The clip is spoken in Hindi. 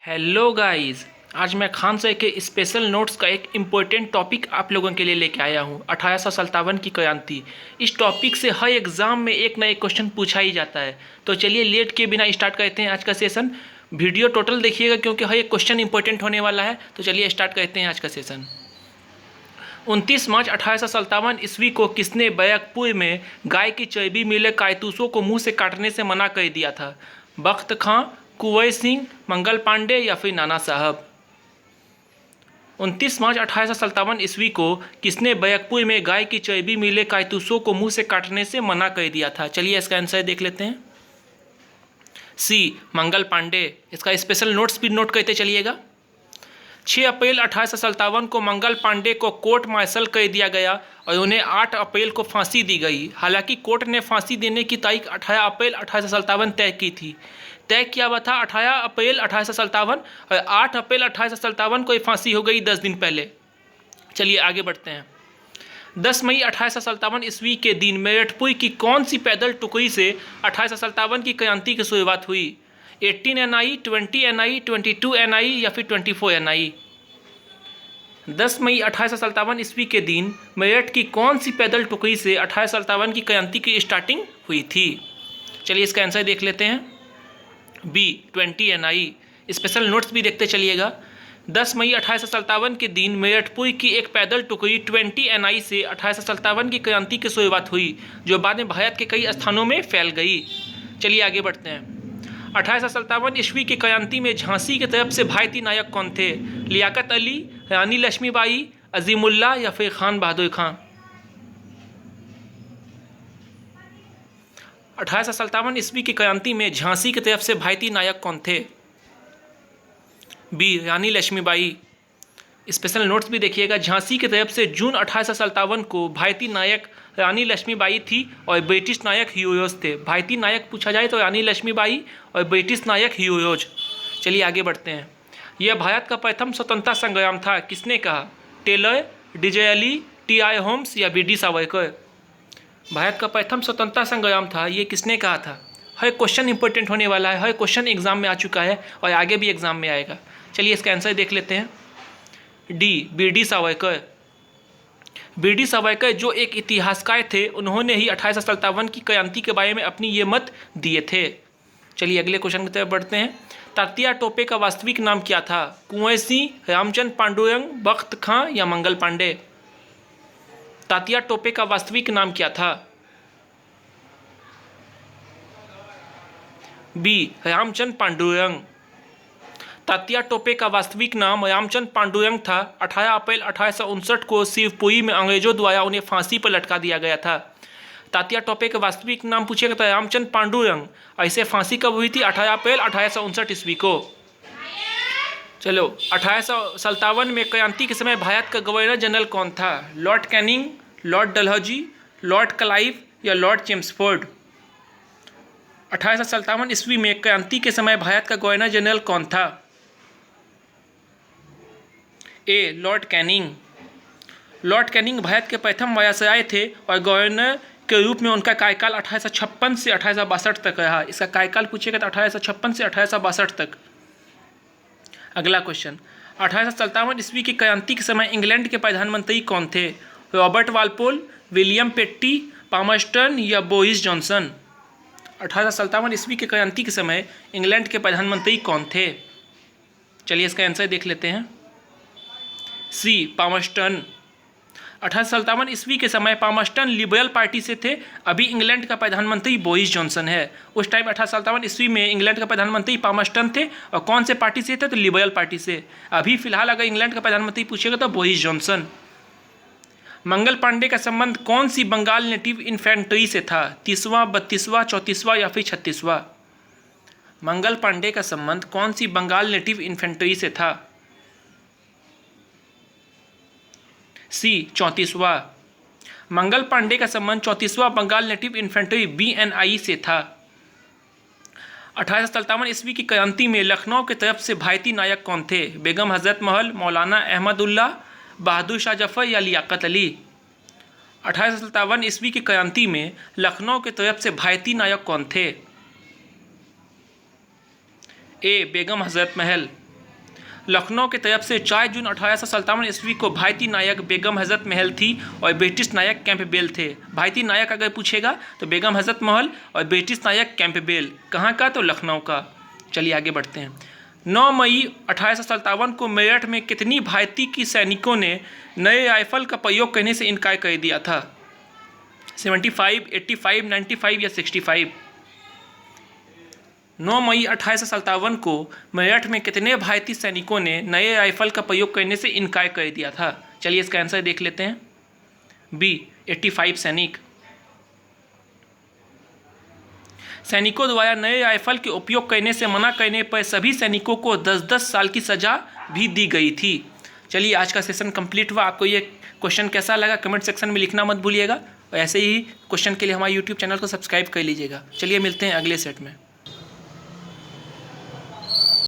Hello guys. आज मैं खान सर के स्पेशल नोट्स का एक इम्पोर्टेंट टॉपिक आप लोगों के लिए लेके आया हूँ, 1857 की क्रांति। इस टॉपिक से हर एग्ज़ाम में एक ना एक क्वेश्चन पूछा ही जाता है। तो चलिए लेट के बिना स्टार्ट करते हैं आज का सेशन। वीडियो टोटल देखिएगा क्योंकि हर एक क्वेश्चन इंपॉर्टेंट होने वाला है। तो चलिए स्टार्ट करते हैं आज का सेशन। 29 मार्च 1857 ईस्वी को किसने बैरकपुर में गाय की चर्बी मिले कारतूसों को मुंह से काटने से मना कर दिया था? बख्त खां, कुंवर सिंह, मंगल पांडे या फिर नाना साहब? 29 मार्च 1857 ईस्वी को किसने बैरकपुर में गाय की चर्बी मिले कारतूसों को मुंह से काटने से मना कर दिया था? चलिए इसका आंसर देख लेते हैं। सी, मंगल पांडे। इसका स्पेशल नोट्स भी नोट करते चलिएगा। 6 अप्रैल 1857 को मंगल पांडे को कोर्ट मार्शल कर दिया गया और उन्हें 8 अप्रैल को फांसी दी गई। हालांकि कोर्ट ने फांसी देने की तारीख 18 अप्रैल 1857 तय की थी। तय किया हुआ था 18 अप्रैल 1857 और 8 अप्रैल 1857 को फांसी हो गई 10 दिन पहले। चलिए आगे बढ़ते हैं। 10 मई 1857 ईस्वी के दिन मेरठपुर की कौन सी पैदल टुकड़ी से 1857 की क्रांति की शुरुआत हुई? 18 NI, 20 NI, 22 NI या फिर 24 NI? 10 मई 1857 ईस्वी के दिन मेरठ की कौन सी पैदल टुकड़ी से 1857 की क्रांति की स्टार्टिंग हुई थी? चलिए इसका आंसर देख लेते हैं। B, 20 NI। स्पेशल नोट्स भी देखते चलिएगा। 10 मई 1857 के दिन मेरठपुर की एक पैदल टुकड़ी 20 NI से 1857 की क्रांति की शुरुआत हुई, जो बाद में भारत के कई स्थानों में फैल गई। चलिए आगे बढ़ते हैं। 1857 ईस्वी की क्रांति में झांसी की तरफ से भारतीय नायक कौन थे? लियाकत अली, रानी लक्ष्मीबाई, अजीमुल्ला या फिर खान बहादुर खां? 1857 ईस्वी की क्रांति में झांसी की तरफ से भारतीय नायक कौन थे? बी, रानी लक्ष्मीबाई। स्पेशल नोट्स भी देखिएगा। झांसी की तरफ से जून 1857 को भारतीय नायक रानी लक्ष्मीबाई थी और ब्रिटिश नायक ह्यूरोज थे। भारतीय नायक पूछा जाए तो रानी लक्ष्मीबाई और ब्रिटिश नायक ह्यूरोज। चलिए आगे बढ़ते हैं। यह भारत का प्रथम स्वतंत्रता संग्राम था, किसने कहा? Taylor, Disraeli, T.I. होम्स या B.D. सावरकर? भारत का प्रथम स्वतंत्रता संग्राम था, ये किसने कहा था? हर क्वेश्चन इंपॉर्टेंट होने वाला है, हर क्वेश्चन एग्जाम में आ चुका है और आगे भी एग्जाम में आएगा। चलिए इसका आंसर देख लेते हैं। D, B.D. Savarkar. B.D. Savarkar जो एक इतिहासकार थे, उन्होंने ही 1857 की क्रांति के बारे में अपनी ये मत दिए थे। चलिए अगले क्वेश्चन की तरफ बढ़ते हैं। तात्या टोपे का वास्तविक नाम क्या था? कुंवर सिंह, रामचंद्र पांडुरंग, बख्त खां या मंगल पांडे? तात्या टोपे का वास्तविक नाम क्या था? बी, रामचंद्र पांडुरंग। तात्या टोपे का वास्तविक नाम रामचंद्र पांडुरंग था। 18 अप्रैल 1859 को शिवपुरी में अंग्रेजों द्वारा उन्हें फांसी पर लटका दिया गया था। तात्या टोपे का वास्तविक नाम पूछेगा तो रामचंद्र पांडुरंग। ऐसे फांसी कब हुई थी? 18 अप्रैल 1859 ईस्वी को। चलो, 1857 में क्रांति के समय भारत का गवर्नर जनरल कौन था? Lord Canning, Lord Dalhousie, Lord Clive या लॉर्ड चेम्सफोर्ड? 1857 ईस्वी में क्रांति के समय भारत का गवर्नर जनरल कौन था? A, Lord Canning. Lord Canning भारत के प्रथम वायसराय थे और गवर्नर के रूप में उनका कार्यकाल 1856 से 1862 तक रहा। इसका कार्यकाल पूछेगा तो 1856 से 1862 तक। अगला क्वेश्चन। 1857 ईस्वी की क्रांति के समय इंग्लैंड के प्रधानमंत्री कौन थे? Robert Walpole, William patty, Palmerston या बोरिस जॉनसन? 1857 ईस्वी की क्रांति के समय इंग्लैंड के प्रधानमंत्री कौन थे? चलिए इसका आंसर देख लेते हैं। सी, पामर्स्टन। 1857 ईस्वी के समय पामर्स्टन लिबरल पार्टी से थे। अभी इंग्लैंड का प्रधानमंत्री बोरिस जॉनसन है। उस टाइम 1857 ईस्वी में इंग्लैंड का प्रधानमंत्री पामर्स्टन थे और कौन से पार्टी से थे? तो लिबरल पार्टी से। अभी फिलहाल अगर इंग्लैंड का प्रधानमंत्री पूछेगा तो बोरिस जॉनसन। मंगल पांडे का संबंध कौन सी बंगाल नेटिव इन्फेंट्री से था? 30वां, 32वां, 34वां या फिर 36वां? मंगल पांडे का संबंध कौन सी बंगाल नेटिव इन्फेंट्री से था? सी, 34वां। मंगल पांडे का संबंध 34वां बंगाल नेटिव इन्फेंट्री BNI से था। 1857 ईस्वी की क्रांति में लखनऊ की तरफ से भारतीय नायक कौन थे? बेगम हजरत महल, मौलाना अहमदुल्ला, बहादुर शाह जफर या लियाकत अली? 1857 ईस्वी की क्रांति में लखनऊ की तरफ से भारतीय नायक कौन थे? ए, बेगम हजरत महल। लखनऊ की तरफ से 4 जून 1857 ईस्वी को भारतीय नायक बेगम हजरत महल थी और ब्रिटिश नायक कैंपबेल थे। भारतीय नायक अगर पूछेगा तो बेगम हजरत महल और ब्रिटिश नायक कैंपबेल। कहाँ का? तो लखनऊ का। चलिए आगे बढ़ते हैं। 9 मई 1857 को मेरठ में कितनी भारतीय की सैनिकों ने नए राइफल का प्रयोग करने से इनकार कर दिया था? 75, 85, 95 या 65? 9 मई 1857 को मेरठ में कितने भारतीय सैनिकों ने नए राइफल का प्रयोग करने से इनकार कर दिया था? चलिए इसका आंसर देख लेते हैं। बी 85 सैनिक। सैनिकों द्वारा नए राइफल के उपयोग करने से मना करने पर सभी सैनिकों को 10-10 साल की सजा भी दी गई थी। चलिए आज का सेशन कंप्लीट हुआ। आपको ये क्वेश्चन कैसा लगा कमेंट सेक्शन में लिखना मत भूलिएगा और ऐसे ही क्वेश्चन के लिए हमारे यूट्यूब चैनल को सब्सक्राइब कर लीजिएगा। चलिए मिलते हैं अगले सेट में।